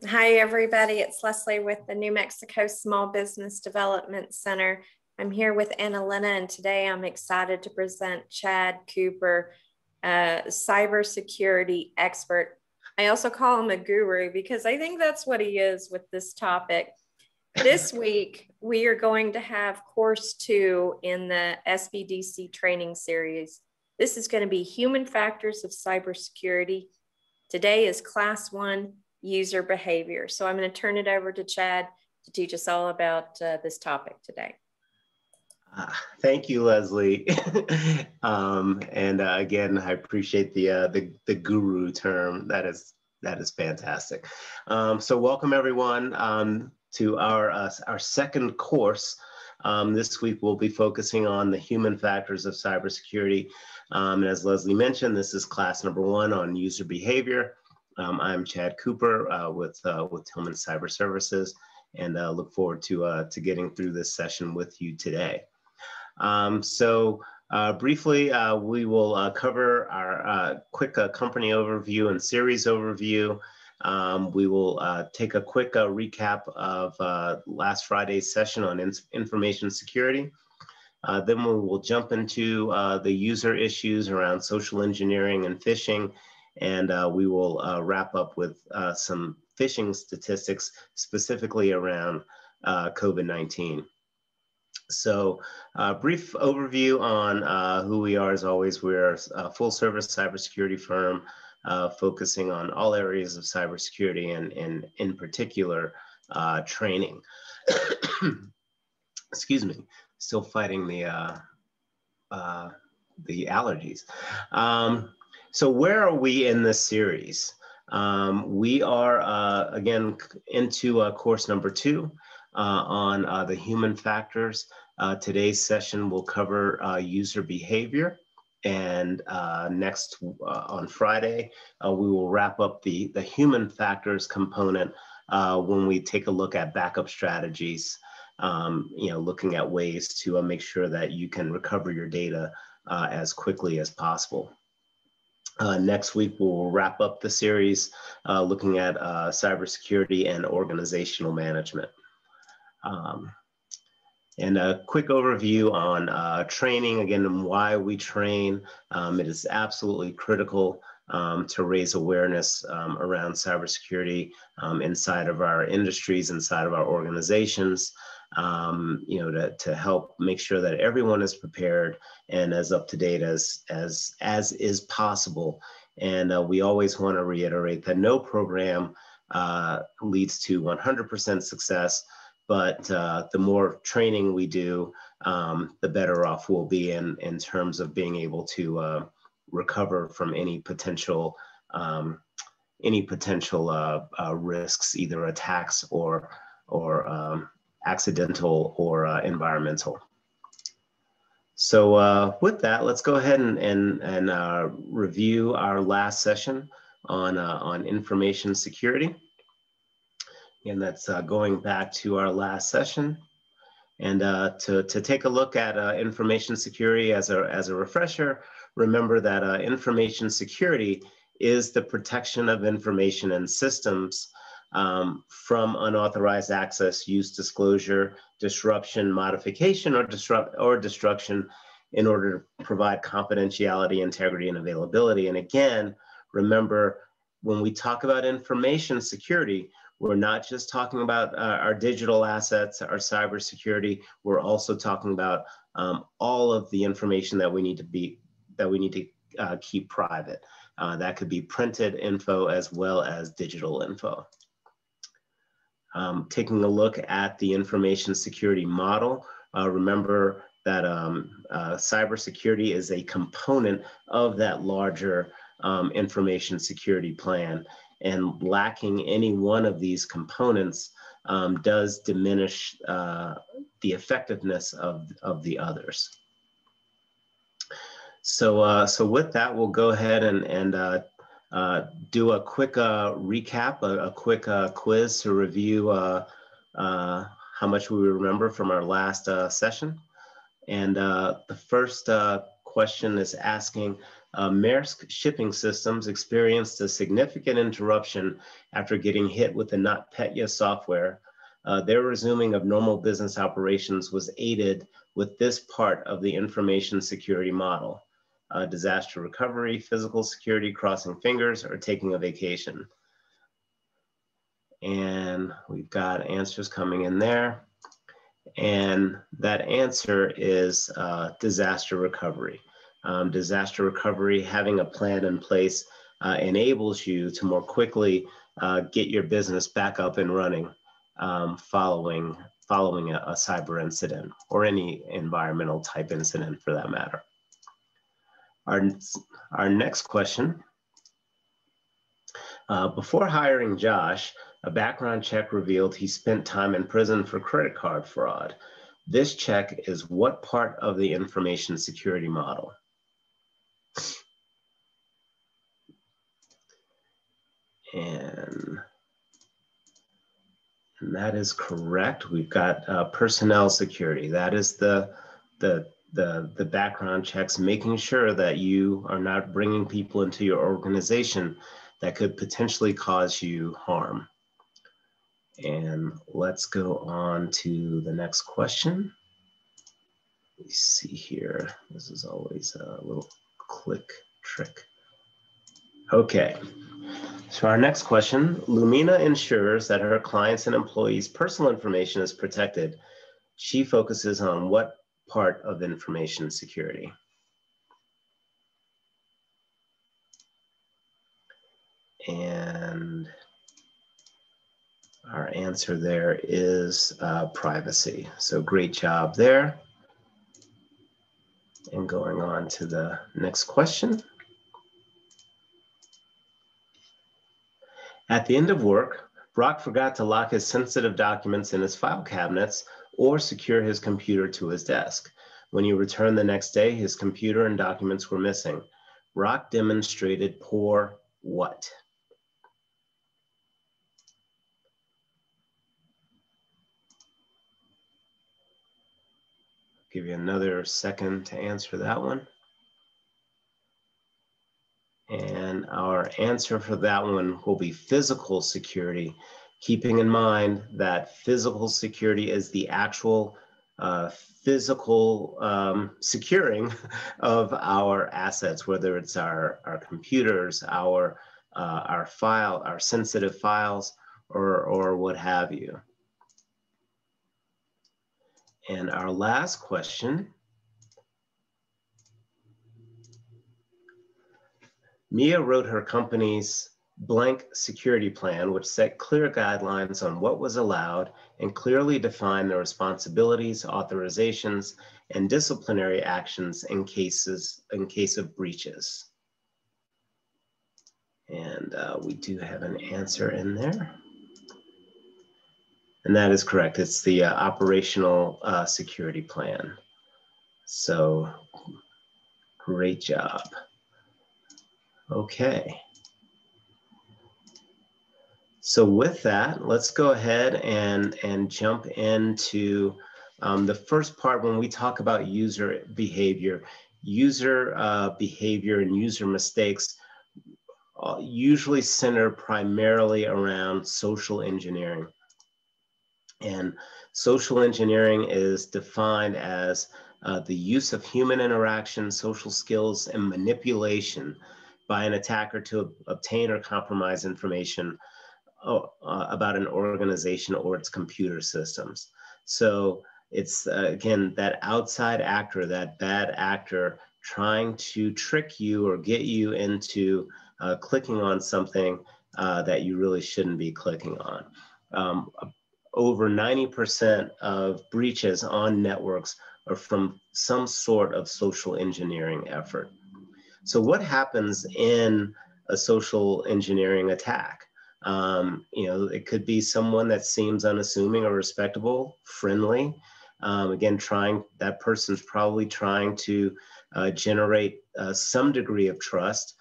Hi, everybody. It's Leslie with the New Mexico Small Business Development Center. I'm here with Anna Lena, and today I'm excited to present Chad Cooper, a cybersecurity expert. I also call him a guru because I think that's what he is with this topic. This week, we are going to have course 2 in the SBDC training series. This is going to be Human Factors of Cybersecurity. Today is class 1, user behavior. So I'm going to turn it over to Chad to teach us all about this topic today. Thank you, Leslie. Again, I appreciate the guru term. That is fantastic. So welcome everyone to our second course. This week we'll be focusing on the human factors of cybersecurity. As Leslie mentioned, this is class number 1 on user behavior. I'm Chad Cooper with Tillman Cyber Services, and look forward to getting through this session with you today. Briefly, we will cover our quick company overview and series overview. We will take a quick recap of last Friday's session on information security. Then we will jump into the user issues around social engineering and phishing. And we will wrap up with some phishing statistics specifically around COVID-19. So brief overview on who we are. As always, we're a full service cybersecurity firm focusing on all areas of cybersecurity and in particular training. Excuse me, still fighting the allergies. So where are we in this series? We are, again, into course number 2 on the human factors. Today's session will cover user behavior. And next, on Friday, we will wrap up the human factors component when we take a look at backup strategies, looking at ways to make sure that you can recover your data as quickly as possible. Next week, we'll wrap up the series looking at cybersecurity and organizational management. And a quick overview on training, again, and why we train. It is absolutely critical to raise awareness around cybersecurity inside of our industries, inside of our organizations. To help make sure that everyone is prepared and as up to date as is possible. And we always want to reiterate that no program leads to 100% success, but the more training we do, the better off we'll be in terms of being able to recover from any potential risks, either attacks or accidental or environmental. So with that, let's go ahead and review our last session on information security. And that's going back to our last session. And to take a look at information security as a refresher, remember that information security is the protection of information and systems from unauthorized access, use, disclosure, disruption, modification, or destruction in order to provide confidentiality, integrity, and availability. And again, remember, when we talk about information security, we're not just talking about our digital assets, our cybersecurity. We're also talking about all of the information that we need to keep private. That could be printed info as well as digital info. Taking a look at the information security model, remember that cybersecurity is a component of that larger information security plan, and lacking any one of these components does diminish the effectiveness of the others. So with that, we'll go ahead and do a quick recap, a quick quiz to review how much we remember from our last session. And the first question is asking, Maersk Shipping Systems experienced a significant interruption after getting hit with the NotPetya software. Their resuming of normal business operations was aided with this part of the information security model: disaster recovery, physical security, crossing fingers, or taking a vacation. And we've got answers coming in there. And that answer is disaster recovery. Disaster recovery, having a plan in place, enables you to more quickly get your business back up and running following a cyber incident or any environmental type incident for that matter. Our next question. Before hiring Josh, a background check revealed he spent time in prison for credit card fraud. This check is what part of the information security model? And that is correct. We've got personnel security. That is the background checks, making sure that you are not bringing people into your organization that could potentially cause you harm. And let's go on to the next question. Let me see here. This is always a little click trick. Okay. So our next question: Lumina ensures that her clients' and employees' personal information is protected. She focuses on what part of information security? And our answer there is privacy. So great job there. And going on to the next question. At the end of work, Brock forgot to lock his sensitive documents in his file cabinets or secure his computer to his desk. When he returned the next day, his computer and documents were missing. Brock demonstrated poor what? Give you another second to answer that one. And our answer for that one will be physical security, keeping in mind that physical security is the actual physical securing of our assets, whether it's our computers, our sensitive files, or what have you. And our last question. Mia wrote her company's blank security plan, which set clear guidelines on what was allowed and clearly defined the responsibilities, authorizations, and disciplinary actions in case of breaches. And we do have an answer in there. And that is correct. It's the operational security plan. So great job. Okay. So with that, let's go ahead and jump into the first part when we talk about user behavior. User behavior and user mistakes usually center primarily around social engineering. And social engineering is defined as the use of human interaction, social skills, and manipulation by an attacker to obtain or compromise information about an organization or its computer systems. So it's, again, that outside actor, that bad actor trying to trick you or get you into clicking on something that you really shouldn't be clicking on. Over 90% of breaches on networks are from some sort of social engineering effort. So what happens in a social engineering attack? It could be someone that seems unassuming or respectable, friendly. Again, that person's probably trying to generate some degree of trust.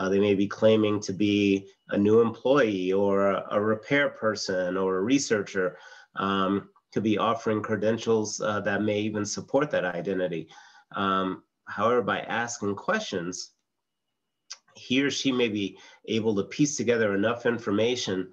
They may be claiming to be a new employee or a repair person or a researcher. Could be offering credentials that may even support that identity. However, by asking questions, he or she may be able to piece together enough information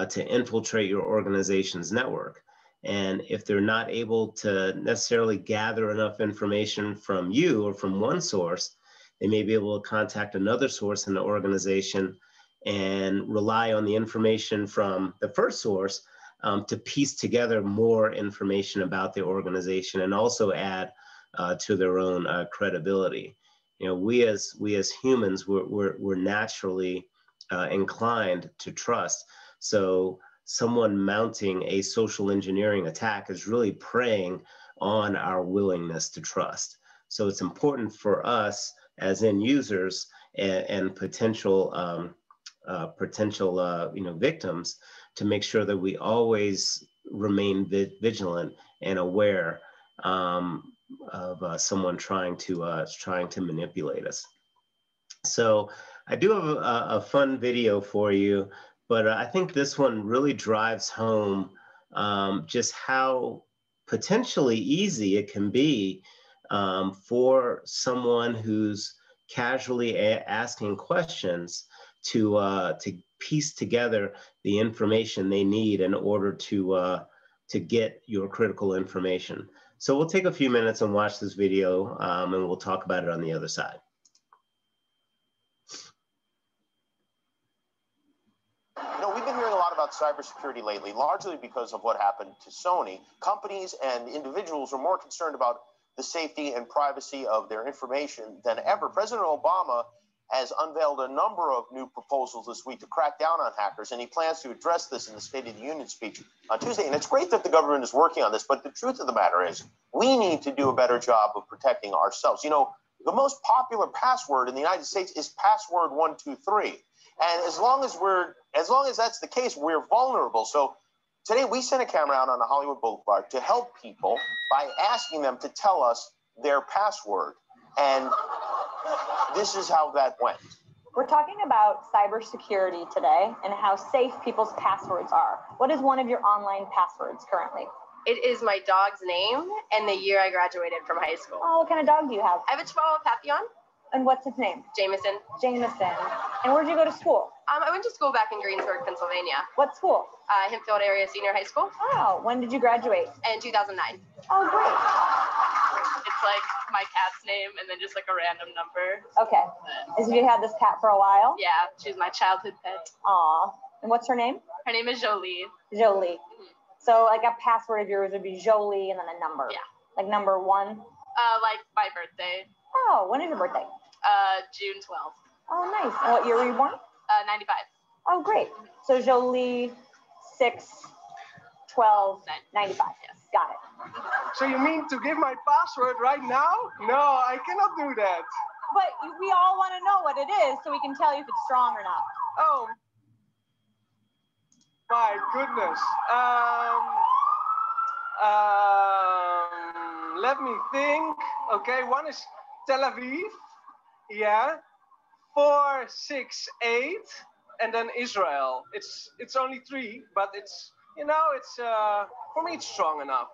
to infiltrate your organization's network. And if they're not able to necessarily gather enough information from you or from one source, they may be able to contact another source in the organization and rely on the information from the first source to piece together more information about the organization and also add to their own credibility. You know, we as humans, we're naturally inclined to trust. So someone mounting a social engineering attack is really preying on our willingness to trust. So it's important for us as end users and potential victims to make sure that we always remain vigilant and aware of someone trying to manipulate us. So I do have a fun video for you, but I think this one really drives home just how potentially easy it can be for someone who's casually asking questions to piece together the information they need in order to get your critical information. So we'll take a few minutes and watch this video, and we'll talk about it on the other side. You know, we've been hearing a lot about cybersecurity lately, largely because of what happened to Sony. Companies and individuals are more concerned about the safety and privacy of their information than ever. President Obama has unveiled a number of new proposals this week to crack down on hackers, and he plans to address this in the State of the Union speech on Tuesday. And it's great that the government is working on this, but the truth of the matter is we need to do a better job of protecting ourselves. You know, the most popular password in the United States is password 123. And as long as that's the case, we're vulnerable. So today we sent a camera out on the Hollywood Boulevard to help people by asking them to tell us their password. And this is how that went. We're talking about cybersecurity today and how safe people's passwords are. What is one of your online passwords currently? It is my dog's name and the year I graduated from high school. Oh, what kind of dog do you have? I have a Chihuahua Papillon. And what's its name? Jameson. Jameson. And where'd you go to school? I went to school back in Greensburg, Pennsylvania. What school? Hempfield Area Senior High School. Oh, when did you graduate? In 2009. Oh, great. It's like my cat's name and then just like a random number. Okay. Has you had this cat for a while? Yeah, she's my childhood pet. Aw. And what's her name? Her name is Jolie. Jolie. So like a password of yours would be Jolie and then a number. Yeah. Like number 1? Like my birthday. Oh, when is your birthday? June 12th. Oh, nice. And what year were you born? 95. Oh, great. So Jolie, 6, 12, 95. Yes. Got it. So you mean to give my password right now? No, I cannot do that. But we all want to know what it is so we can tell you if it's strong or not. Oh, my goodness. Let me think. Okay, one is Tel Aviv. Yeah. 468, and then Israel. It's only 3, but it's, you know, it's for me it's strong enough.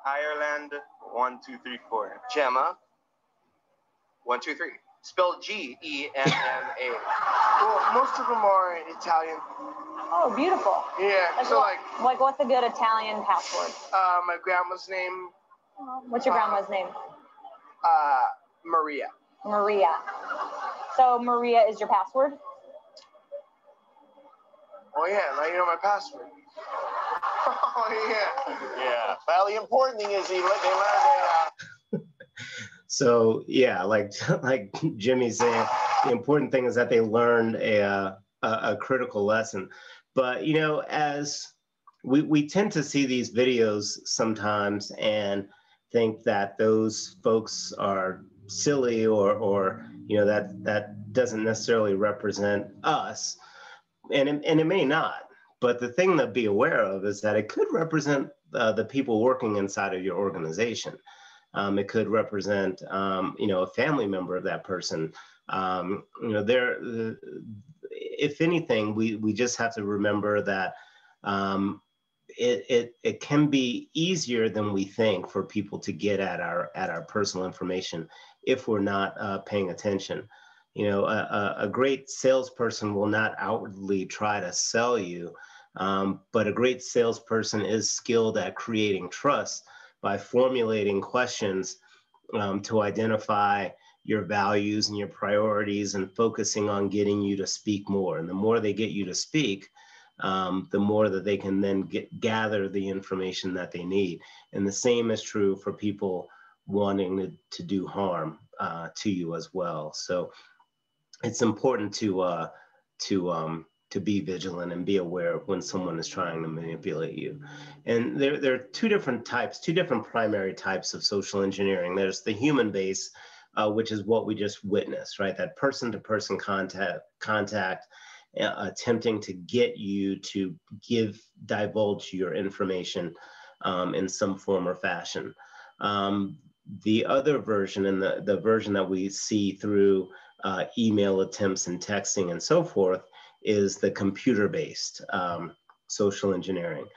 Ireland 1 2 3 4. Gemma 1 2 3. Spelled Gemma. Well, most of them are Italian. Oh, beautiful. Yeah. Like So like what's a good Italian password? my grandma's name. What's your grandma's name? Maria. Maria. So Maria is your password? Oh yeah, now you know my password. Oh yeah. Yeah. Well, the important thing is they learned So yeah, like Jimmy's saying, the important thing is that they learned a critical lesson. But you know, as we tend to see these videos sometimes and think that those folks are silly or you know that doesn't necessarily represent us, and it may not. But the thing to be aware of is that it could represent the people working inside of your organization. It could represent you know, a family member of that person. You know, if anything, we just have to remember that it can be easier than we think for people to get at our personal information if we're not paying attention. A great salesperson will not outwardly try to sell you, but a great salesperson is skilled at creating trust by formulating questions to identify your values and your priorities and focusing on getting you to speak more. And the more they get you to speak, the more that they can then gather the information that they need. And the same is true for people wanting to do harm to you as well. So it's important to be vigilant and be aware of when someone is trying to manipulate you. And there are two different primary types of social engineering. There's the human base, which is what we just witnessed, right? That person-to-person contact, attempting to get you to divulge your information in some form or fashion. The other version, and the version that we see through email attempts and texting and so forth, is the computer-based social engineering,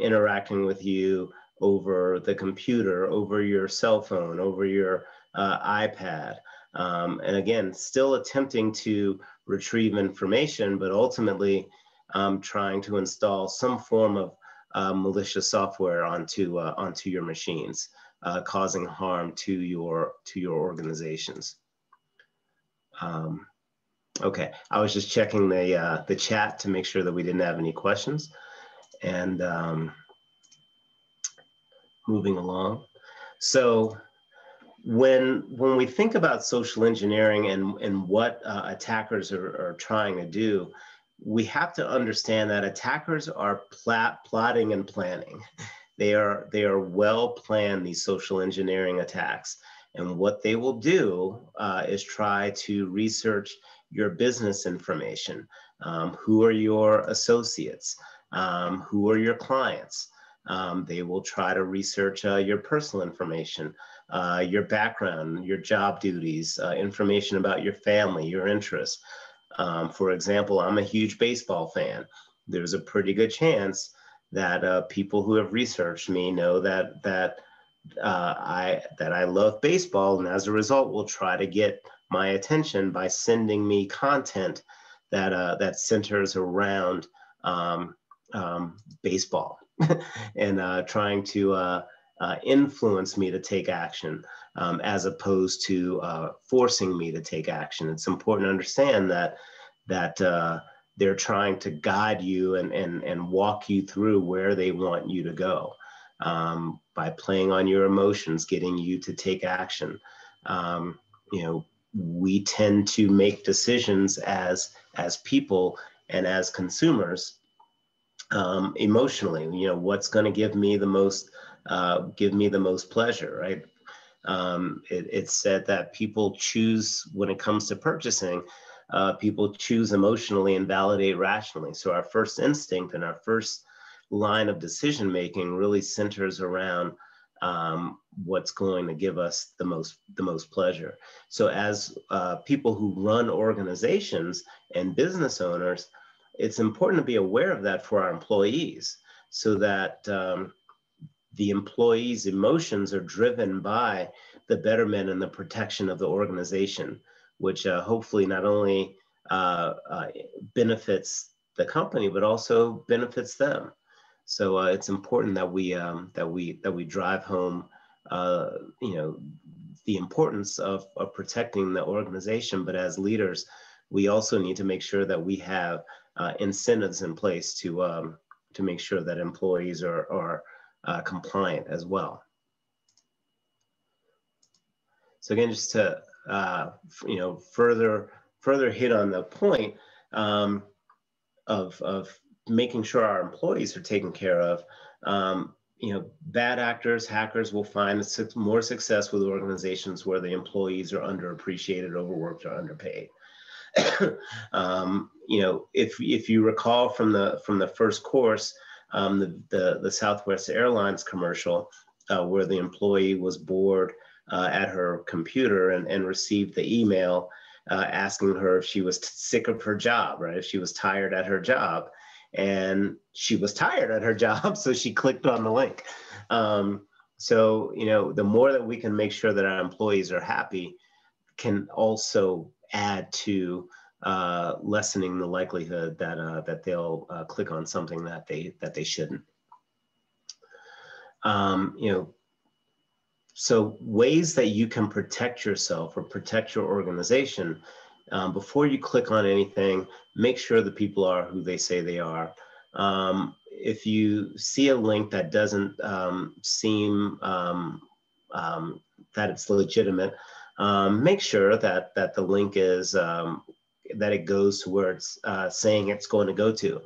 interacting with you over the computer, over your cell phone, over your iPad. And again, still attempting to retrieve information, but ultimately trying to install some form of malicious software onto your machines, causing harm to your organizations. Okay, I was just checking the chat to make sure that we didn't have any questions, and moving along. So when we think about social engineering and what attackers are trying to do, we have to understand that attackers are plotting and planning. They are well planned, these social engineering attacks. And what they will do is try to research your business information. Who are your associates? Who are your clients? They will try to research your personal information, your background, your job duties, information about your family, your interests. For example, I'm a huge baseball fan. There's a pretty good chance that people who have researched me know that I love baseball, and as a result will try to get my attention by sending me content that centers around baseball and trying to influence me to take action, as opposed to forcing me to take action. It's important to understand that they're trying to guide you and walk you through where they want you to go, by playing on your emotions, getting you to take action. We tend to make decisions as people and as consumers emotionally. What's going to give me the most pleasure, right? It's said that people choose, when it comes to purchasing, people choose emotionally and validate rationally. So our first instinct and our first line of decision making really centers around what's going to give us the most pleasure. So as people who run organizations and business owners, it's important to be aware of that for our employees, so that the employees' emotions are driven by the betterment and the protection of the organization, which hopefully not only benefits the company, but also benefits them. So it's important that we drive home, the importance of protecting the organization. But as leaders, we also need to make sure that we have incentives in place to make sure that employees are compliant as well. So again, just to further hit on the point of making sure our employees are taken care of. Bad actors, hackers will find more success with organizations where the employees are underappreciated, overworked, or underpaid. If you recall from the first course, the Southwest Airlines commercial, where the employee was bored at her computer and received the email asking her if she was sick of her job, right? If she was tired at her job. And she was tired at her job, so she clicked on the link. So, the more that we can make sure that our employees are happy can also add to lessening the likelihood that that they'll click on something that they shouldn't. You know, so ways that you can protect yourself or protect your organization. Before you click on anything, make sure the people are who they say they are. If you see a link that doesn't seem that it's legitimate, make sure that the link is that it goes to where it's saying it's going to go to.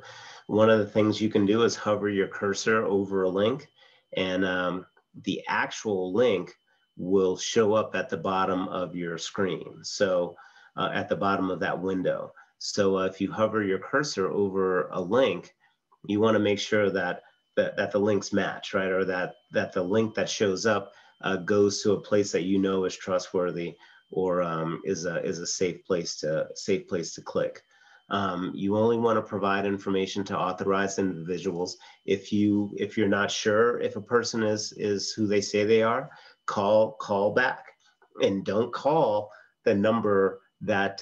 One of the things you can do is hover your cursor over a link, and the actual link will show up at the bottom of your screen. So at the bottom of that window. So if you hover your cursor over a link, you want to make sure that the links match, right? Or that the link that shows up goes to a place that you know is trustworthy, or is a safe place to click. You only want to provide information to authorized individuals. If you're not sure if a person is who they say they are, call back, and don't call the number that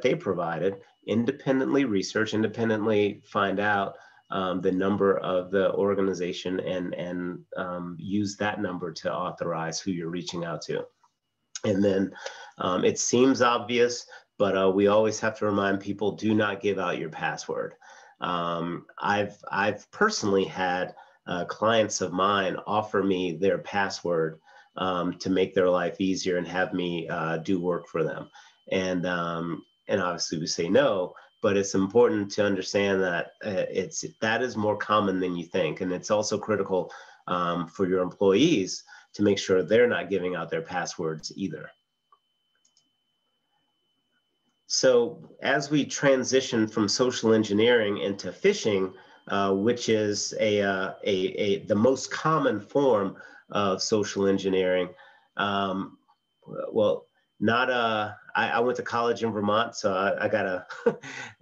they provided. Independently research, independently find out the number of the organization, and use that number to authorize who you're reaching out to. And then it seems obvious, but we always have to remind people, do not give out your password. I've personally had clients of mine offer me their password to make their life easier and have me do work for them. And obviously we say no, but it's important to understand that that is more common than you think. And it's also critical for your employees to make sure they're not giving out their passwords either. So as we transition from social engineering into phishing, which is the most common form of social engineering, well, I went to college in Vermont, so I got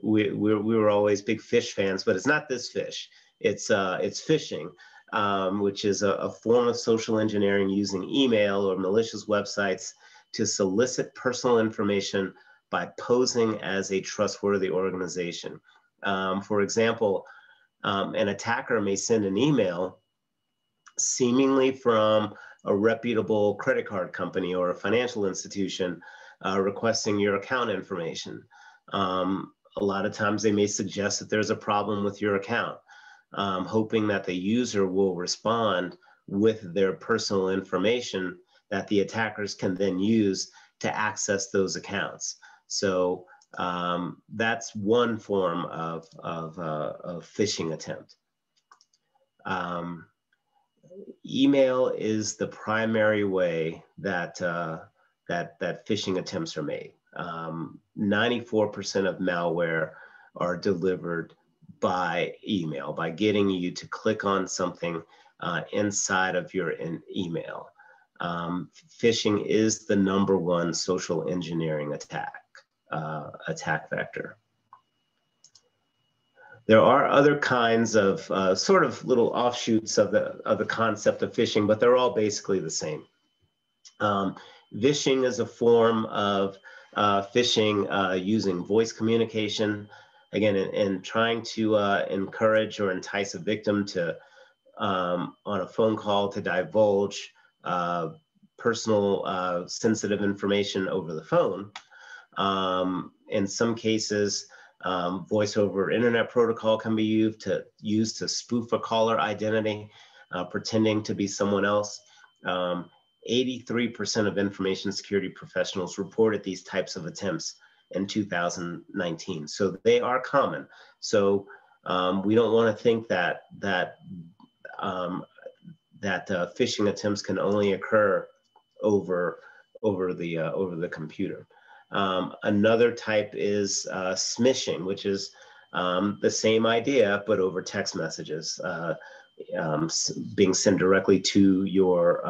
we were always big fish fans, but it's not this fish. It's phishing, which is a form of social engineering using email or malicious websites to solicit personal information by posing as a trustworthy organization. For example, an attacker may send an email seemingly from a reputable credit card company or a financial institution requesting your account information. A lot of times they may suggest that there's a problem with your account, hoping that the user will respond with their personal information that the attackers can then use to access those accounts. So that's one form of phishing attempt. Email is the primary way that that phishing attempts are made. 94% of malware are delivered by email, by getting you to click on something inside of your email. Phishing is the #1 social engineering attack vector. There are other kinds of sort of little offshoots of the concept of phishing, but they're all basically the same. Vishing is a form of phishing using voice communication, again, and trying to encourage or entice a victim to, on a phone call, to divulge personal sensitive information over the phone. In some cases, voice over internet protocol can be used to spoof a caller identity, pretending to be someone else. 83% of information security professionals reported these types of attempts in 2019. So they are common. So we don't want to think that phishing attempts can only occur over the computer. Another type is smishing, which is the same idea, but over text messages, being sent directly to your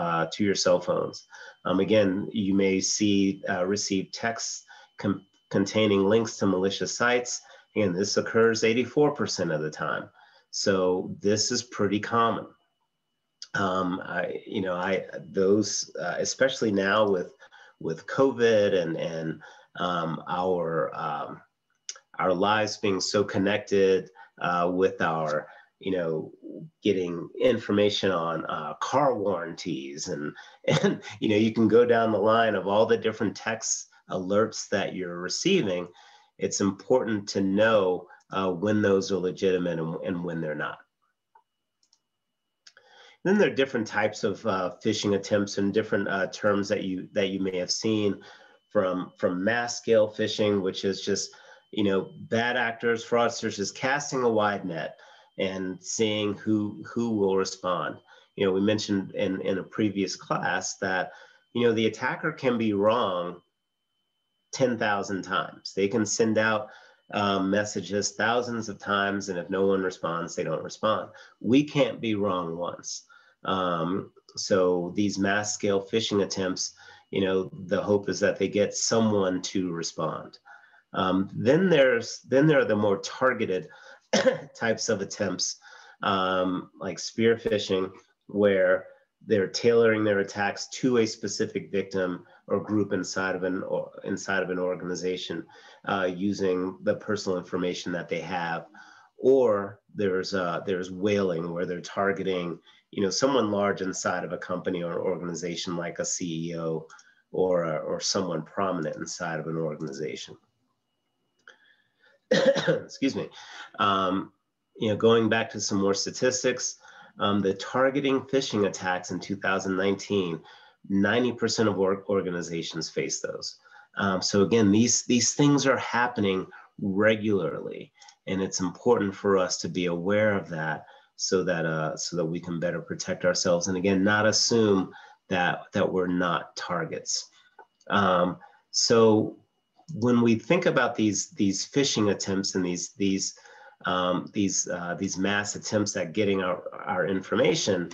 cell phones. Again, you may receive texts containing links to malicious sites, and this occurs 84% of the time. So this is pretty common. Those, especially now with COVID and our lives being so connected with our, getting information on car warranties and you can go down the line of all the different text alerts that you're receiving. It's important to know when those are legitimate and when they're not. Then there are different types of phishing attempts and different terms that you may have seen, from mass scale phishing, which is just bad actors, fraudsters, just casting a wide net and seeing who will respond. We mentioned in a previous class that the attacker can be wrong 10,000 times. They can send out messages thousands of times, and if no one responds, they don't respond. We can't be wrong once. So these mass scale phishing attempts, the hope is that they get someone to respond. Then there are the more targeted types of attempts, like spear phishing, where they're tailoring their attacks to a specific victim or group inside of an organization, using the personal information that they have. Or there's whaling, where they're targeting someone large inside of a company or organization, like a CEO or someone prominent inside of an organization. Excuse me. Going back to some more statistics, the targeting phishing attacks in 2019, 90% of organizations face those. So again, these things are happening regularly, and it's important for us to be aware of that, so that we can better protect ourselves, and again, not assume that we're not targets. So when we think about these phishing attempts and these mass attempts at getting our information,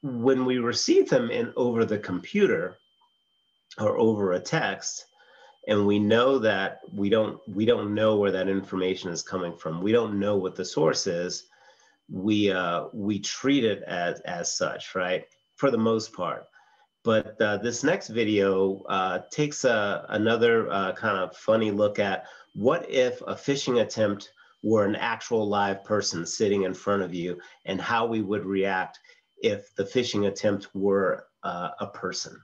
when we receive them over the computer or over a text, and we know that we don't know where that information is coming from, we don't know what the source is, we treat it as such, right? For the most part. But this next video takes another kind of funny look at, what if a phishing attempt were an actual live person sitting in front of you, and how we would react if the phishing attempt were a person.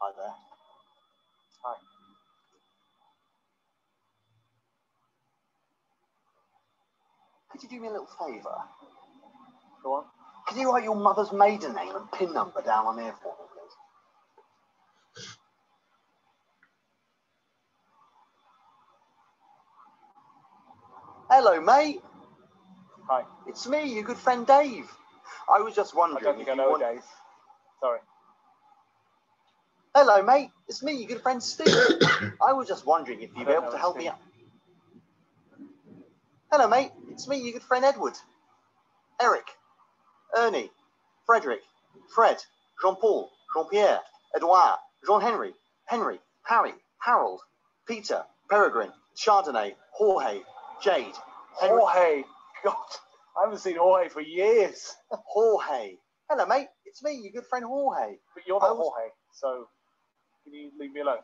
Hi there. Hi. Could you do me a little favour? Go on. Can you write your mother's maiden name and PIN number down on here for me, please? Hello, mate. Hi. It's me, your good friend Dave. I was just wondering. I don't think I know Dave. Sorry. Hello, mate. It's me, your good friend Steve. I was just wondering if you'd be able to help me out. Hello, mate. It's me, your good friend Edward. Eric. Ernie. Frederick. Fred. Jean-Paul. Jean-Pierre. Edouard. Jean-Henry. Henry. Harry. Harold. Peter. Peregrine. Chardonnay. Jorge. Jade. Henry. Jorge. God, I haven't seen Jorge for years. Jorge. Hello, mate. It's me, your good friend Jorge. But you're not Jorge, so can you leave me alone?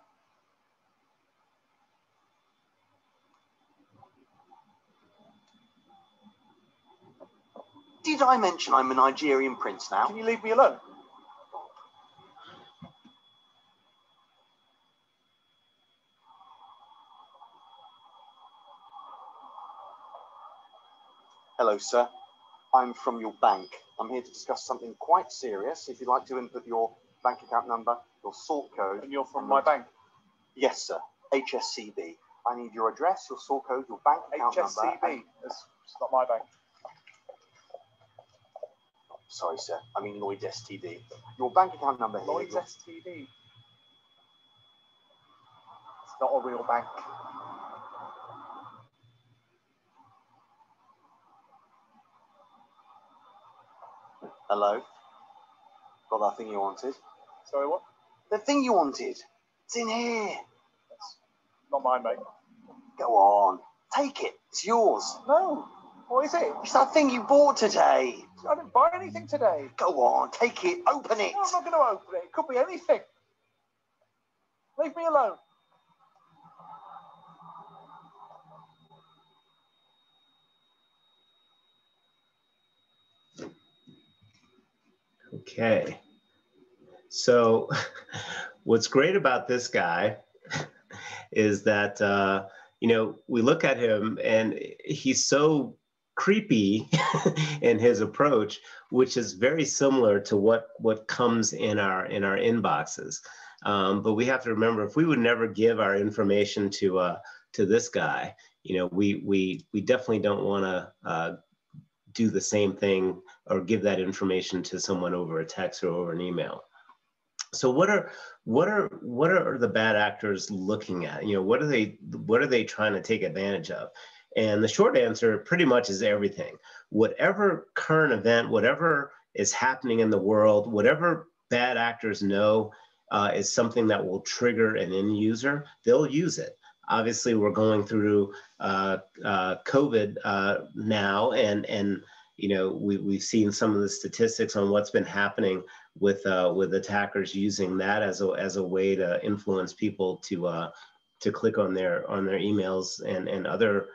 Did I mention I'm a Nigerian prince now? Can you leave me alone? Hello, sir. I'm from your bank. I'm here to discuss something quite serious. If you'd like to input your bank account number, your sort code. And you're from my bank? Yes, sir. HSCB. I need your address, your sort code, your bank account number. HSCB? It's not my bank. Sorry, sir. I mean Lloyd's STD. Your bank account number here. Lloyd's STD? It's not a real bank. Hello? Got that thing you wanted? Sorry, what? The thing you wanted. It's in here. That's Not mine, mate. Go on, take it. It's yours. No. What is it? It's that thing you bought today. I didn't buy anything today. Go on, take it. Open it. No, I'm not going to open it. It could be anything. Leave me alone. Okay. So what's great about this guy is that, you know, we look at him and he's so creepy in his approach, which is very similar to what comes in our inboxes. But we have to remember, if we would never give our information to this guy, you know, we definitely don't want to do the same thing or give that information to someone over a text or over an email. So what are the bad actors looking at? You know, what are they trying to take advantage of? And the short answer pretty much is everything. Whatever current event, whatever is happening in the world, whatever bad actors know is something that will trigger an end user, they'll use it. Obviously, we're going through COVID now, and you know, we've seen some of the statistics on what's been happening with attackers using that as a way to influence people to click on their emails and other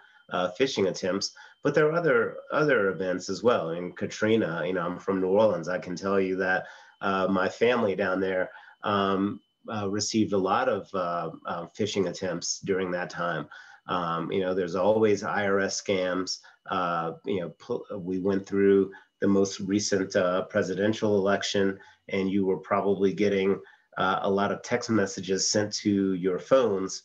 phishing attempts. But there are other events as well. In Katrina, you know, I'm from New Orleans. I can tell you that my family down there received a lot of phishing attempts during that time. You know, there's always IRS scams. You know, we went through the most recent presidential election, and you were probably getting a lot of text messages sent to your phones,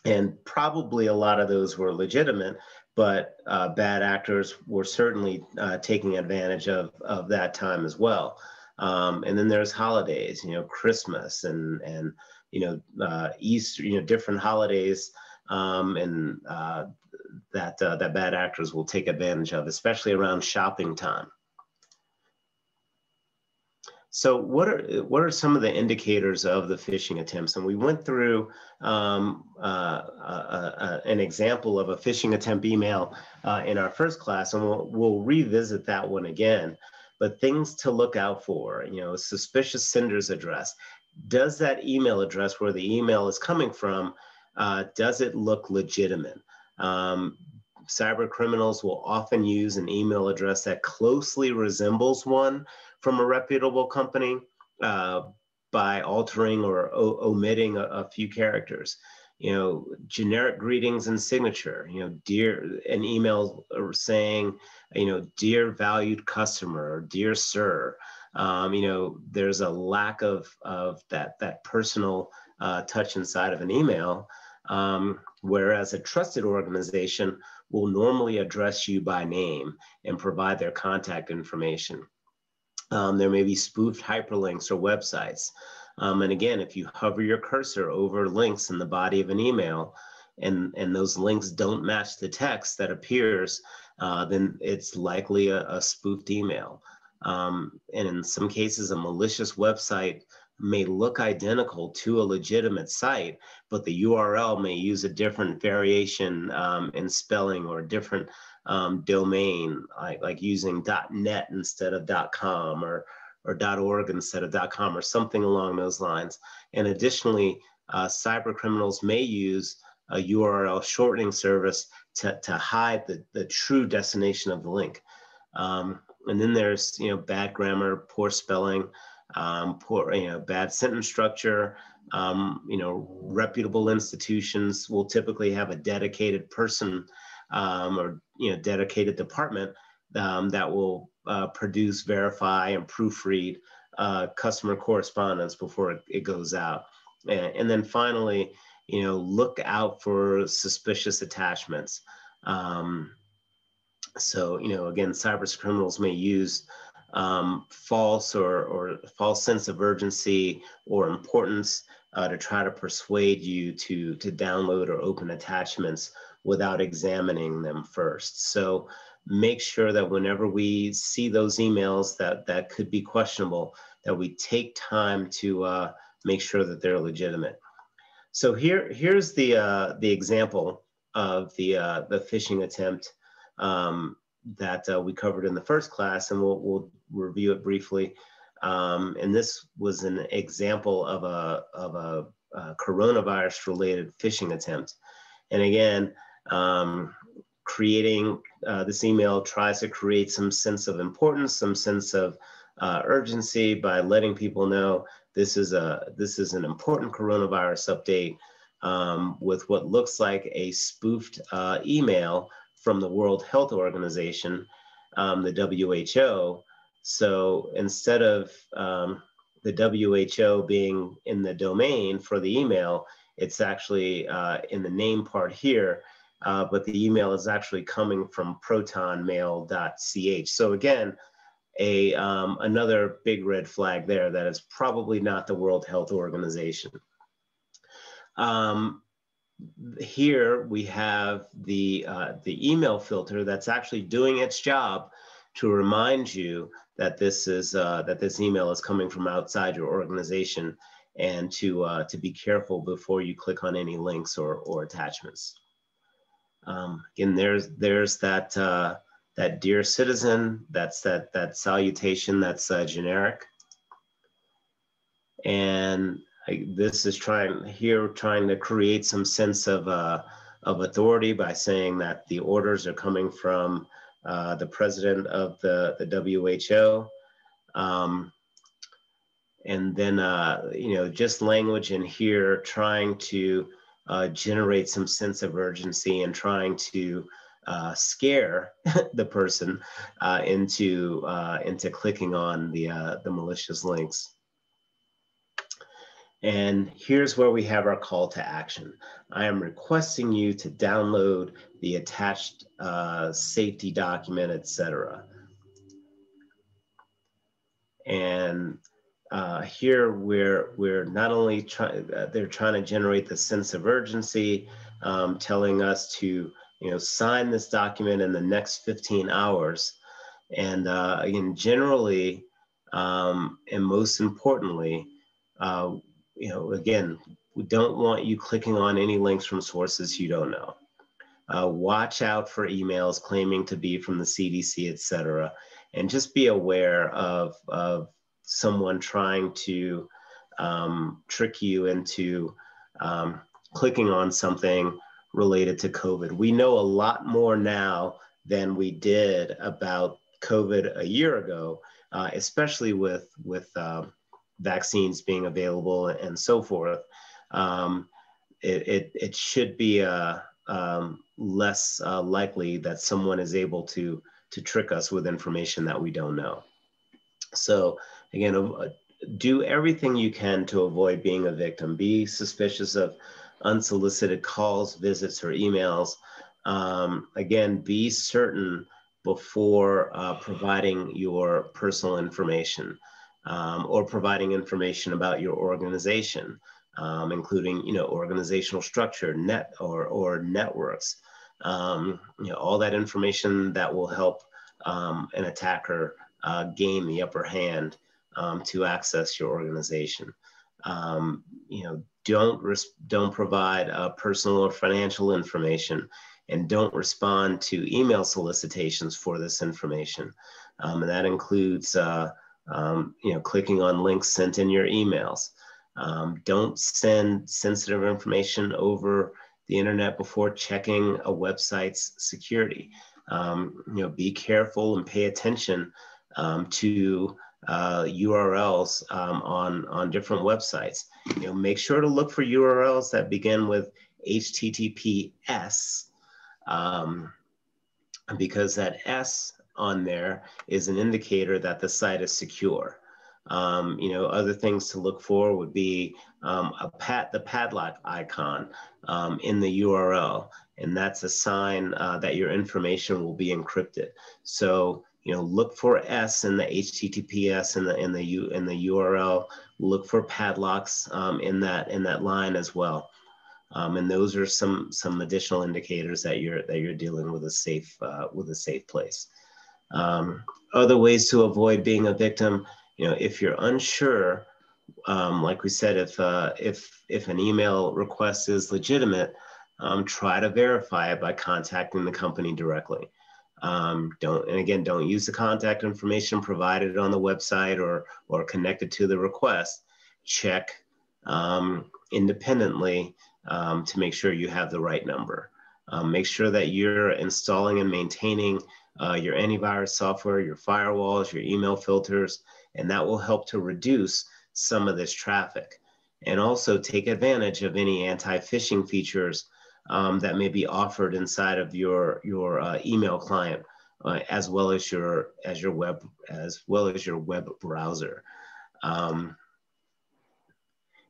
and probably a lot of those were legitimate, but bad actors were certainly taking advantage of that time as well. And then there's holidays, you know, Christmas and you know, Easter, you know, different holidays, and that bad actors will take advantage of, especially around shopping time. So what are some of the indicators of the phishing attempts? And we went through an example of a phishing attempt email in our first class, and we'll revisit that one again. But things to look out for, you know, suspicious sender's address. Does that email address where the email is coming from, does it look legitimate? Cyber criminals will often use an email address that closely resembles one from a reputable company by altering or omitting a few characters. You know, generic greetings and signature, you know, an email saying, you know, dear valued customer, or dear sir. You know, there's a lack of that personal touch inside of an email, whereas a trusted organization will normally address you by name and provide their contact information. There may be spoofed hyperlinks or websites. And again, if you hover your cursor over links in the body of an email and those links don't match the text that appears, then it's likely a spoofed email. And in some cases, a malicious website may look identical to a legitimate site, but the URL may use a different variation in spelling or a different domain, like using .net instead of .com or .org instead of .com or something along those lines. And additionally, cyber criminals may use a URL shortening service to hide the true destination of the link. And then there's, you know, bad grammar, poor spelling, poor, you know, bad sentence structure. You know, reputable institutions will typically have a dedicated person or, you know, dedicated department that will produce, verify, and proofread customer correspondence before it goes out. And then finally, you know, look out for suspicious attachments. So, you know, again, cyber criminals may use false or false sense of urgency or importance to try to persuade you to download or open attachments without examining them first. So make sure that whenever we see those emails that could be questionable, that we take time to make sure that they're legitimate. So here's the example of the phishing attempt that we covered in the first class, and we'll review it briefly. And this was an example of a coronavirus-related phishing attempt. And again, creating this email tries to create some sense of importance, some sense of urgency by letting people know this is an important coronavirus update with what looks like a spoofed email from the World Health Organization, the WHO. So instead of the WHO being in the domain for the email, it's actually in the name part here, but the email is actually coming from protonmail.ch. So again, another big red flag there that is probably not the World Health Organization. Here we have the email filter that's actually doing its job to remind you that this email is coming from outside your organization, and to be careful before you click on any links or attachments. Again, there's that dear citizen, that's that salutation that's generic, and this is trying to create some sense of authority by saying that the orders are coming from the president of the WHO, and then just language in here trying to generate some sense of urgency and trying to scare the person into clicking on the malicious links. And here's where we have our call to action. I am requesting you to download the attached safety document, etc. And here we're not only they're trying to generate the sense of urgency, telling us to sign this document in the next 15 hours. And again, generally, and most importantly, again, we don't want you clicking on any links from sources you don't know. Watch out for emails claiming to be from the CDC, et cetera, and just be aware of someone trying to trick you into clicking on something related to COVID. We know a lot more now than we did about COVID a year ago, especially with vaccines being available and so forth. It should be less likely that someone is able to trick us with information that we don't know. So again, do everything you can to avoid being a victim. Be suspicious of unsolicited calls, visits, or emails. Again, be certain before providing your personal information or providing information about your organization, including organizational structure, or networks. All that information that will help an attacker gain the upper hand to access your organization. Don't provide personal or financial information, and don't respond to email solicitations for this information. And that includes clicking on links sent in your emails. Don't send sensitive information over the internet before checking a website's security. Be careful and pay attention to URLs on different websites. Make sure to look for URLs that begin with HTTPS, because that S on there is an indicator that the site is secure. Other things to look for would be the padlock icon in the URL, and that's a sign that your information will be encrypted. So look for S in the HTTPS in the URL. Look for padlocks in that line as well. And those are some additional indicators that you're dealing with a safe place. Other ways to avoid being a victim, if you're unsure Like we said, if an email request is legitimate, try to verify it by contacting the company directly. Don't use the contact information provided on the website or connected to the request. Check independently to make sure you have the right number. Make sure that you're installing and maintaining your antivirus software, your firewalls, your email filters, and that will help to reduce some of this traffic. And also take advantage of any anti-phishing features that may be offered inside of your email client, as well as your web browser. And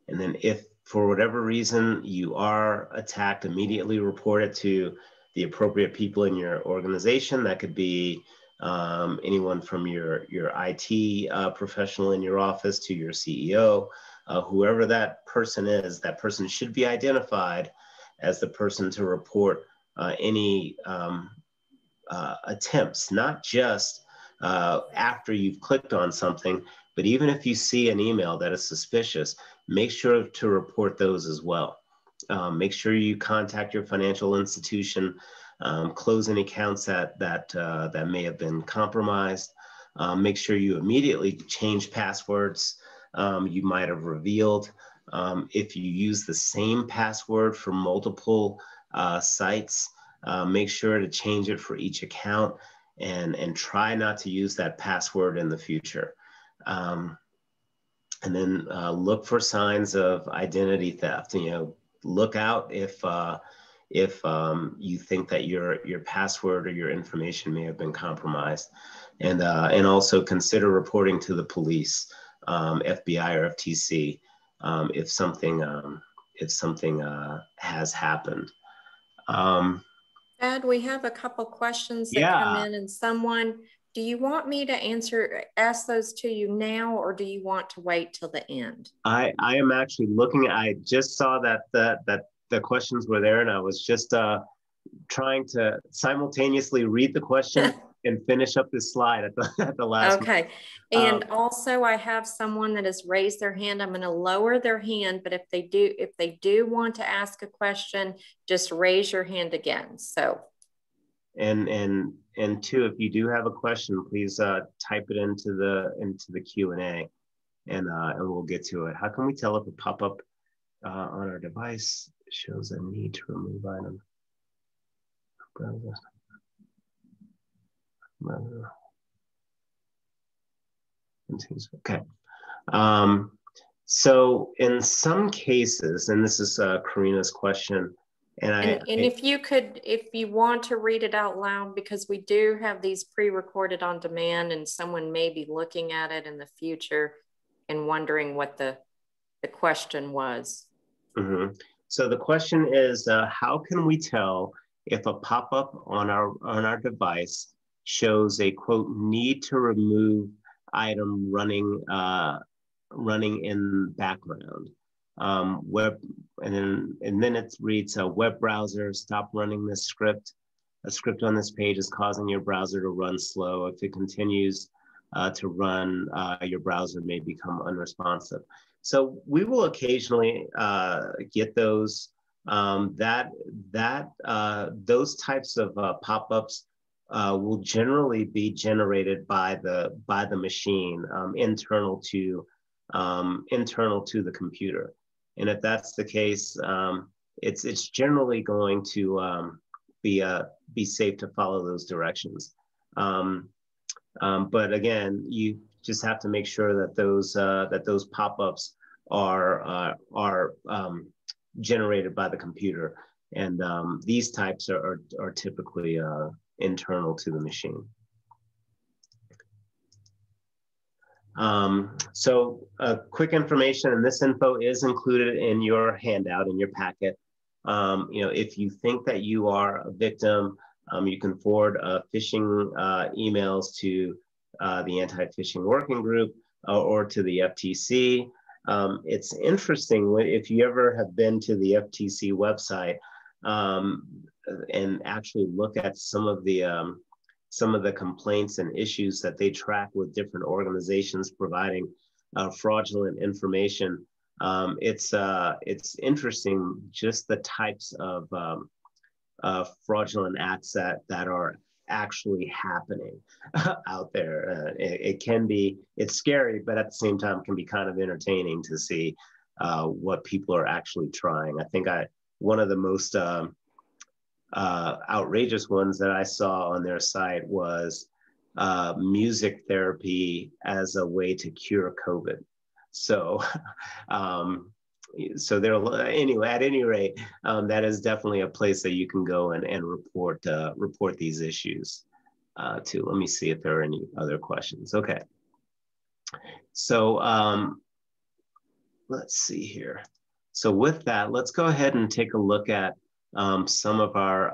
then if for whatever reason you are attacked, immediately report it to the appropriate people in your organization. That could be anyone from your IT professional in your office to your CEO, whoever that person is. That person should be identified as the person to report any attempts, not just after you've clicked on something, but even if you see an email that is suspicious, make sure to report those as well. Make sure you contact your financial institution, close any accounts that may have been compromised. Make sure you immediately change passwords you might have revealed. If you use the same password for multiple sites, make sure to change it for each account and try not to use that password in the future. And then look for signs of identity theft. Look out if you think that your password or your information may have been compromised, and also consider reporting to the police, FBI or FTC, if something has happened. Ed, we have a couple questions that come in, and do you want me to ask those to you now, or do you want to wait till the end? I am actually looking. I just saw that the questions were there, and I was just trying to simultaneously read the question and finish up this slide at the last. Okay. And also I have someone that has raised their hand. I'm going to lower their hand, but if they do want to ask a question, just raise your hand again. So. And two, if you do have a question, please type it into the Q&A, and we'll get to it. How can we tell if a pop-up on our device shows a need to remove item? Okay. So in some cases, and this is Karina's question, and if you want to read it out loud, because we do have these pre-recorded on demand, and someone may be looking at it in the future and wondering what the question was. Mm-hmm. So the question is, how can we tell if a pop-up on our device shows a quote need to remove item running in background? Web, and then it reads a web browser, stop running this script. A script on this page is causing your browser to run slow. If it continues to run, your browser may become unresponsive. So we will occasionally get those. Those types of pop-ups will generally be generated by the machine, internal to the computer. And if that's the case, it's generally going to be safe to follow those directions. But again, you just have to make sure that those pop-ups are generated by the computer, and these types are typically internal to the machine. So quick information, and this info is included in your handout, in your packet. If you think that you are a victim, you can forward phishing emails to the Anti-Phishing Working Group or to the FTC. It's interesting, if you ever have been to the FTC website and actually look at some of the complaints and issues that they track with different organizations providing fraudulent information. It's interesting just the types of fraudulent acts that are actually happening out there. It's scary, but at the same time can be kind of entertaining to see what people are actually trying. I think one of the most outrageous ones that I saw on their site was music therapy as a way to cure COVID. So, anyway, at any rate, that is definitely a place that you can go and report these issues to. Let me see if there are any other questions. Okay. So let's see here. So with that, let's go ahead and take a look at some of our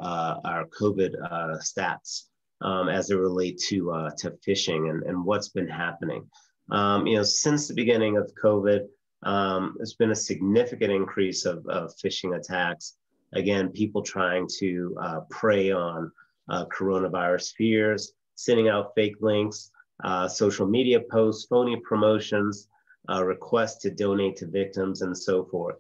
COVID stats as they relate to phishing and what's been happening. Since the beginning of COVID, there's been a significant increase of phishing attacks. Again, people trying to prey on coronavirus fears, sending out fake links, social media posts, phony promotions, requests to donate to victims, and so forth.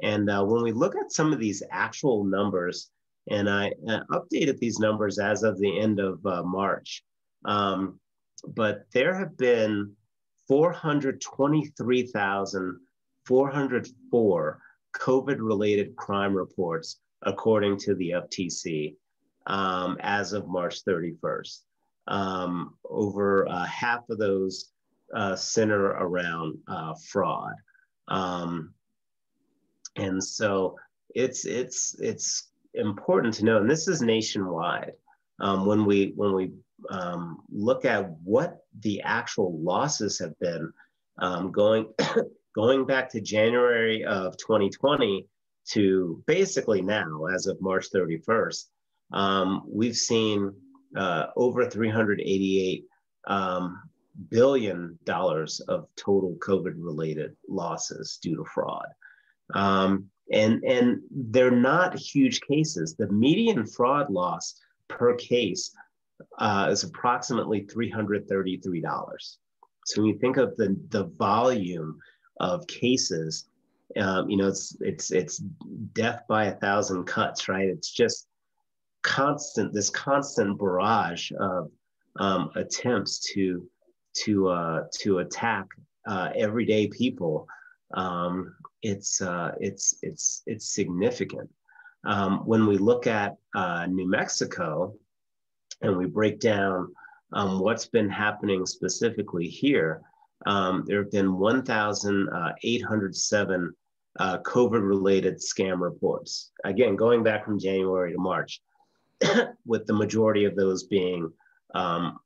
And when we look at some of these actual numbers, and I updated these numbers as of the end of March, but there have been 423,404 COVID-related crime reports, according to the FTC, as of March 31st. Over half of those center around fraud. And so it's important to know, and this is nationwide, when we look at what the actual losses have been, going back to January of 2020 to basically now, as of March 31st, we've seen over $388 billion of total COVID-related losses due to fraud. And they're not huge cases. The median fraud loss per case is approximately $333. So when you think of the volume of cases, it's death by 1,000 cuts, right? It's just this constant barrage of attempts to attack everyday people. It's significant. When we look at New Mexico and we break down what's been happening specifically here, there have been 1,807 COVID-related scam reports. Again, going back from January to March, with the majority of those being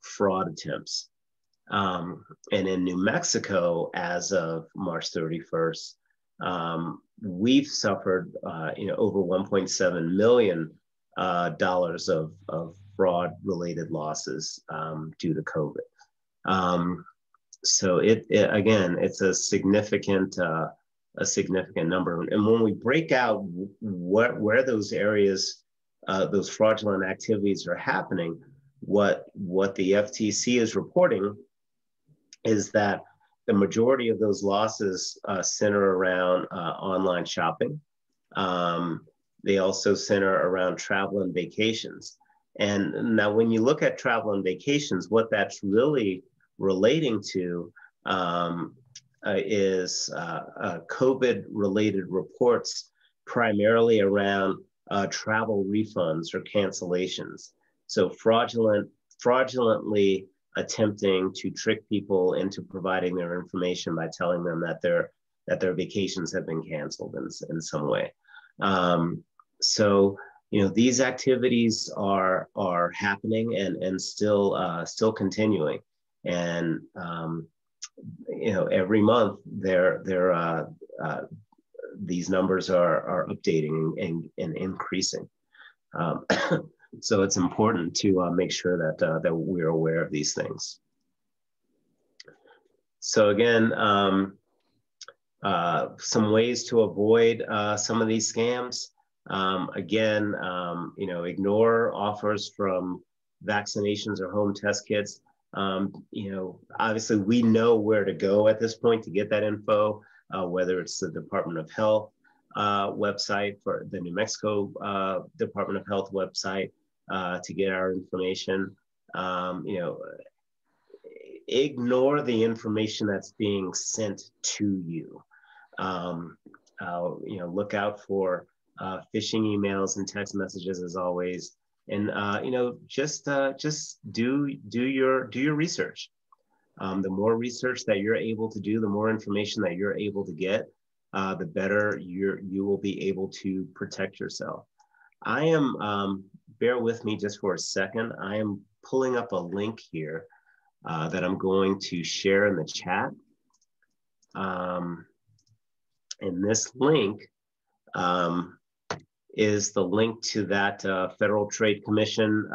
fraud attempts. And in New Mexico, as of March 31st, we've suffered over $1.7 million of fraud-related losses due to COVID. So again, it's a significant number. And when we break out where those areas, those fraudulent activities are happening, what the FTC is reporting is that the majority of those losses center around online shopping. They also center around travel and vacations. And now when you look at travel and vacations, what that's really relating to is COVID-related reports, primarily around travel refunds or cancellations. So fraudulently attempting to trick people into providing their information by telling them that their vacations have been canceled in some way. So these activities are happening and still continuing. And every month these numbers are updating and increasing. So it's important to make sure that we're aware of these things. So again, some ways to avoid some of these scams. Again, ignore offers from vaccinations or home test kits. You know, obviously we know where to go at this point to get that info, whether it's the Department of Health website, for the New Mexico Department of Health website to get our information. You know, ignore the information that's being sent to you. You know, look out for phishing emails and text messages as always, and you know, just do your research. The more research that you're able to do, the more information that you're able to get, the better you will be able to protect yourself. I am, bear with me just for a second. I am pulling up a link here that I'm going to share in the chat. And this link is the link to that Federal Trade Commission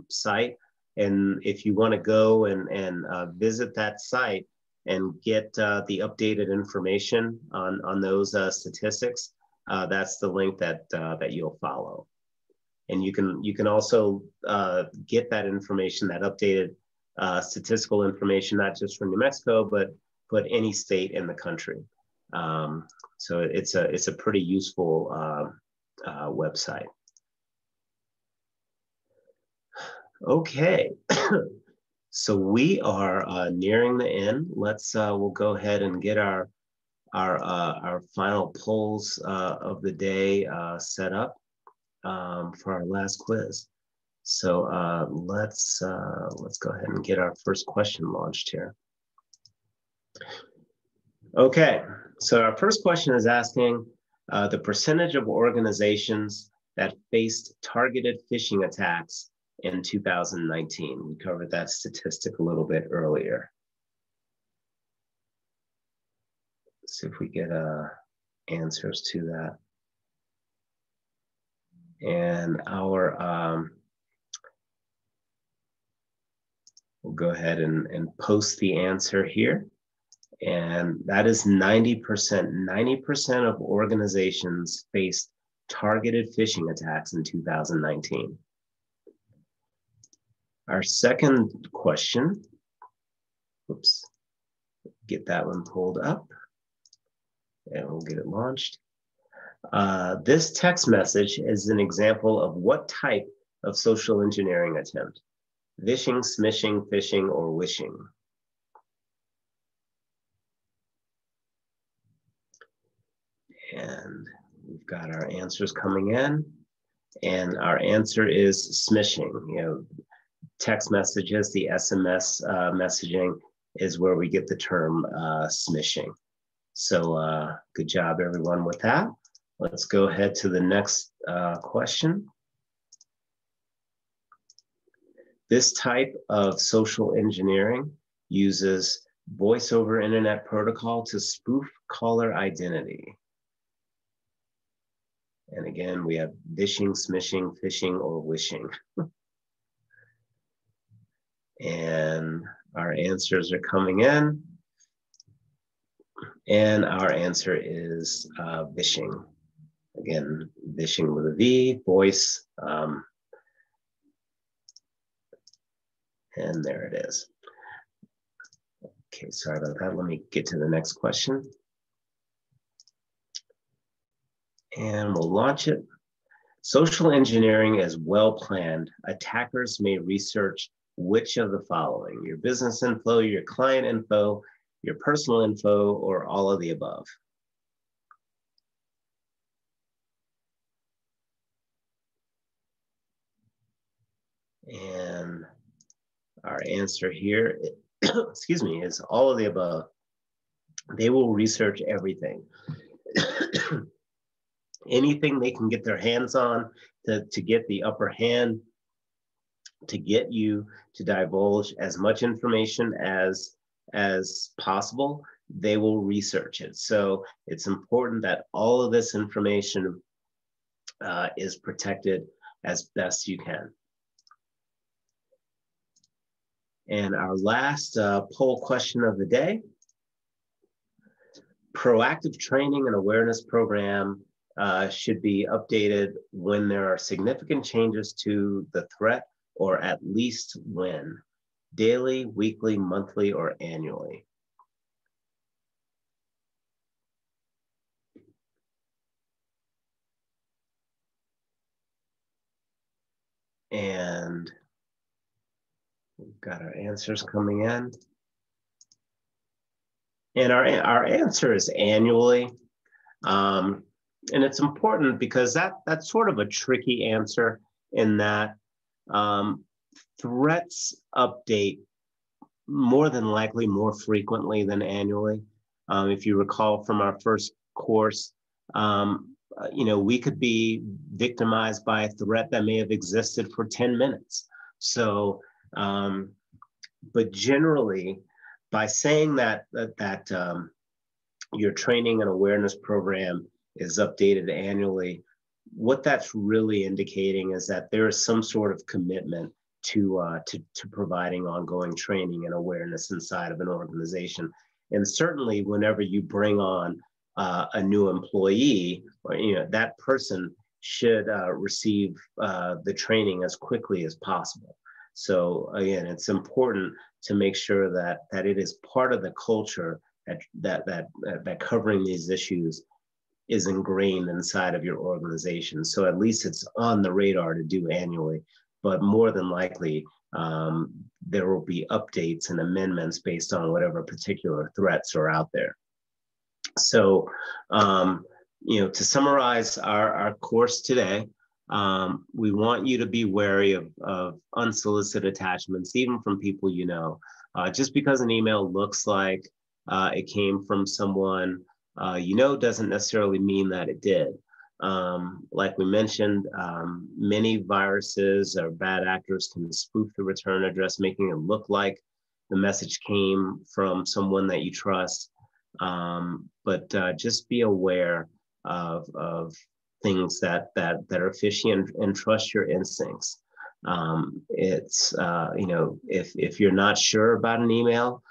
site. And if you want to go and visit that site and get the updated information on those statistics, that's the link that you'll follow. And you can also get that information, that updated statistical information, not just from New Mexico, but any state in the country. So it's a pretty useful website. Okay, so we are nearing the end. We'll go ahead and get our final polls of the day set up for our last quiz. So let's go ahead and get our first question launched here. Okay, so our first question is asking the percentage of organizations that faced targeted phishing attacks in 2019. We covered that statistic a little bit earlier. Let's see if we get answers to that. And we'll go ahead and post the answer here. And that is 90%. 90% of organizations faced targeted phishing attacks in 2019. Our second question, oops, get that one pulled up and we'll get it launched. This text message is an example of what type of social engineering attempt? Vishing, smishing, phishing, or wishing? And we've got our answers coming in, and our answer is smishing. You know, text messages, the SMS messaging is where we get the term smishing. So good job everyone with that. Let's go ahead to the next question. This type of social engineering uses voice over internet protocol to spoof caller identity. And again, we have vishing, smishing, phishing, or wishing. And our answers are coming in. And our answer is vishing. Again, vishing with a V, voice. And there it is. Okay, sorry about that. Let me get to the next question. And we'll launch it. Social engineering is well planned. Attackers may research which of the following: your business info, your client info, your personal info, or all of the above? And our answer here, excuse me, is all of the above. They will research everything. Anything they can get their hands on to get the upper hand, to get you to divulge as much information as possible, they will research it. So it's important that all of this information is protected as best you can. And our last poll question of the day: proactive training and awareness program should be updated when there are significant changes to the threat, or at least when. daily, weekly, monthly, or annually? And we've got our answers coming in. And our answer is annually. And it's important because that's sort of a tricky answer in that threats update more than likely more frequently than annually. If you recall from our first course, we could be victimized by a threat that may have existed for 10 minutes. So, but generally, by saying that your training and awareness program is updated annually, what that's really indicating is that there is some sort of commitment to providing ongoing training and awareness inside of an organization. And certainly whenever you bring on a new employee, or that person should receive the training as quickly as possible. So again, it's important to make sure that it is part of the culture that covering these issues is ingrained inside of your organization. So at least it's on the radar to do annually, but more than likely, there will be updates and amendments based on whatever particular threats are out there. So, to summarize our course today, we want you to be wary of unsolicited attachments, even from people you know. Just because an email looks like it came from someone doesn't necessarily mean that it did. Like we mentioned, many viruses or bad actors can spoof the return address, making it look like the message came from someone that you trust. But just be aware of things that are fishy and trust your instincts. It's if you're not sure about an email,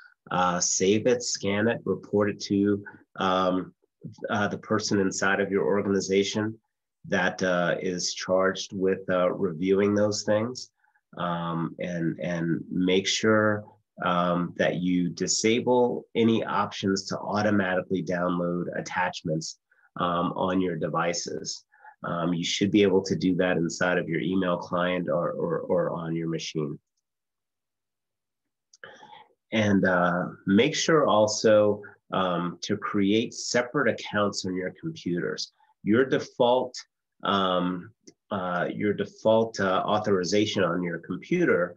save it, scan it, report it to the person inside of your organization that is charged with reviewing those things, and make sure that you disable any options to automatically download attachments on your devices. You should be able to do that inside of your email client or on your machine. And make sure also to create separate accounts on your computers. Your default authorization on your computer,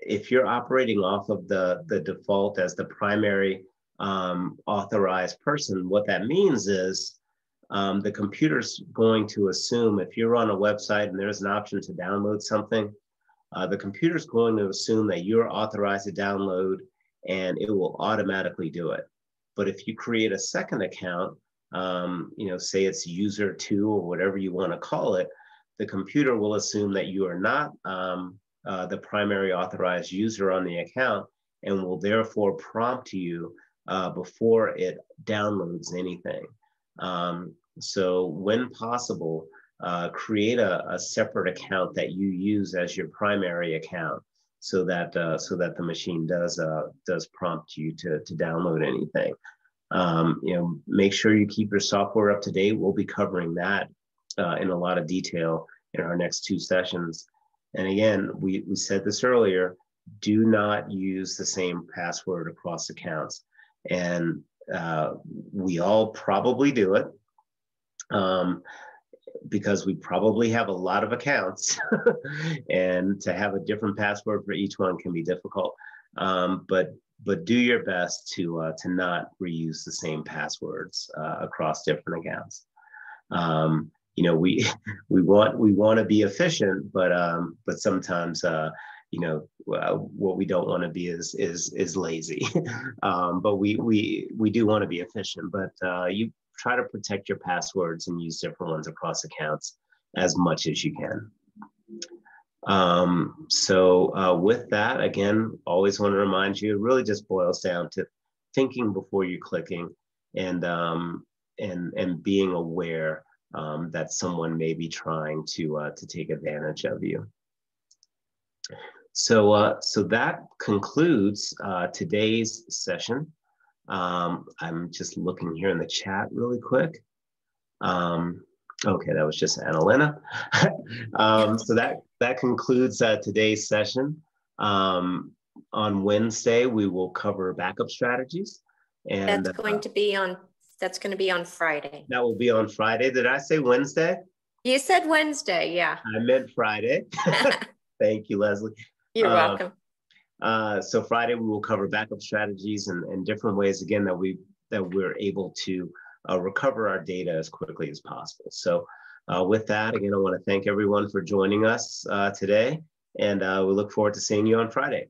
if you're operating off of the default as the primary authorized person, what that means is the computer's going to assume if you're on a website and there's an option to download something, the computer's going to assume that you're authorized to download, and it will automatically do it. But if you create a second account, say it's user 2 or whatever you want to call it, the computer will assume that you are not the primary authorized user on the account, and will therefore prompt you before it downloads anything. So when possible, create a separate account that you use as your primary account, so that the machine does prompt you to download anything. Make sure you keep your software up to date. We'll be covering that in a lot of detail in our next 2 sessions. And again, we said this earlier, do not use the same password across accounts. And we all probably do it. Because we probably have a lot of accounts and to have a different password for each one can be difficult. But do your best to not reuse the same passwords across different accounts. We want to be efficient, but sometimes what we don't want to be is lazy. But we do want to be efficient, but you try to protect your passwords and use different ones across accounts as much as you can. So with that, again, always want to remind you, it really just boils down to thinking before you're clicking, and being aware that someone may be trying to take advantage of you. So that concludes today's session. I'm just looking here in the chat really quick. Okay, that was just Annalena. So that concludes today's session. On Wednesday, we will cover backup strategies, and that's going to be on Friday. That will be on Friday. Did I say Wednesday? You said Wednesday, yeah. I meant Friday. Thank you, Leslie. You're welcome. So Friday we will cover backup strategies and different ways again that we're able to recover our data as quickly as possible. So with that, again, I want to thank everyone for joining us today, and we look forward to seeing you on Friday.